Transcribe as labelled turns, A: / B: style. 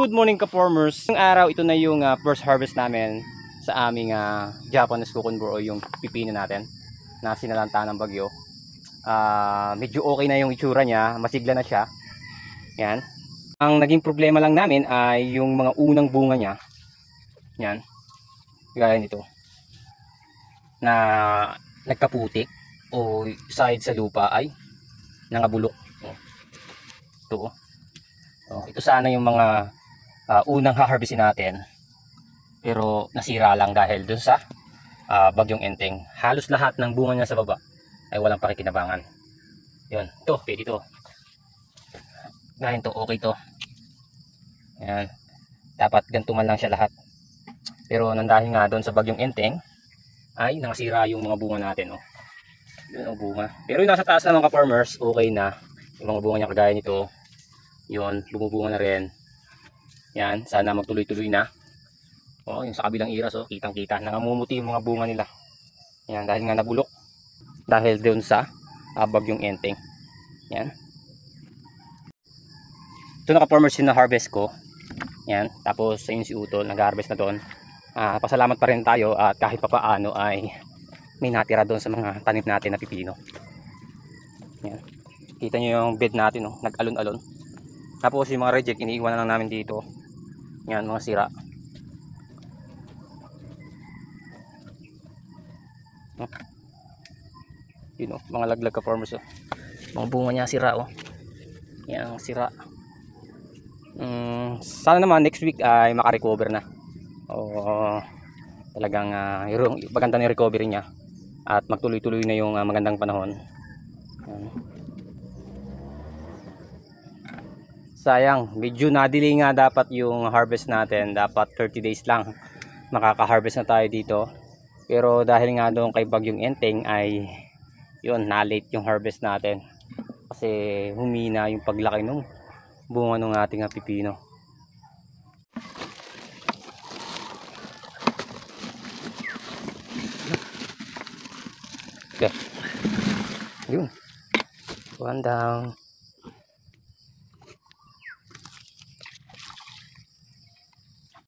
A: Good morning ka-farmers. Ngayong araw ito na yung first harvest namin sa aming Japanese cucumber o yung pipino natin na sinalanta ng bagyo. Medyo okay na yung itsura niya, masigla na siya. Yan. Ang naging problema lang namin ay yung mga unang bunga niya. Yan. Gaya nito. Na nagkaputik o side sa lupa ay nangabulok. Ito. Ito sana yung mga unang ha-harvestin natin. Pero nasira lang dahil dun sa bagyong Enteng. Halos lahat ng bunga niya sa baba ay walang pakikinabangan. Yun. Ito, pwede ito. Dahil ito, okay ito. Yan. Dapat ganito man lang siya lahat. Pero dahil nga doon sa bagyong Enteng ay nasira yung mga bunga natin. Yun ang bunga. Pero yung nasa taas naman ka-farmers, okay na. Yung mga bunga niya kagaya nito. Yun, lumubunga na rin. Yan, sana magtuloy-tuloy na. Yung sa kabilang iras, kitang-kita. Nangamumuti yung mga bunga nila. Yan, dahil nga nabulok. Dahil doon sa bagyong Enteng. Yan. Ito naka-farmers yung na-harvest ko. Yan, tapos ayun si Utol, nag-harvest na doon. Pasalamat pa rin tayo at kahit papaano ay may natira doon sa mga tanim natin na pipino. Yan. Kita nyo yung bed natin, nag-alon-alon. Tapos yung mga reject, iniiwan na lang namin dito. Yan, mga sira. Yun mga laglag ka farmers. Mga bunga niya sira Yan, sira. Sana naman next week ay makarecover na. Talagang maganda na yung recovery niya. At magtuloy-tuloy na yung magandang panahon. Yan. Sayang, medyo na-delay nga dapat yung harvest natin. Dapat 30 days lang makaka-harvest na tayo dito. Pero dahil nga doon kay bagyong Enteng ay yun, na-late yung harvest natin. Kasi humina yung paglaki ng bunga ng ating pipino. Okay. Yun. One down.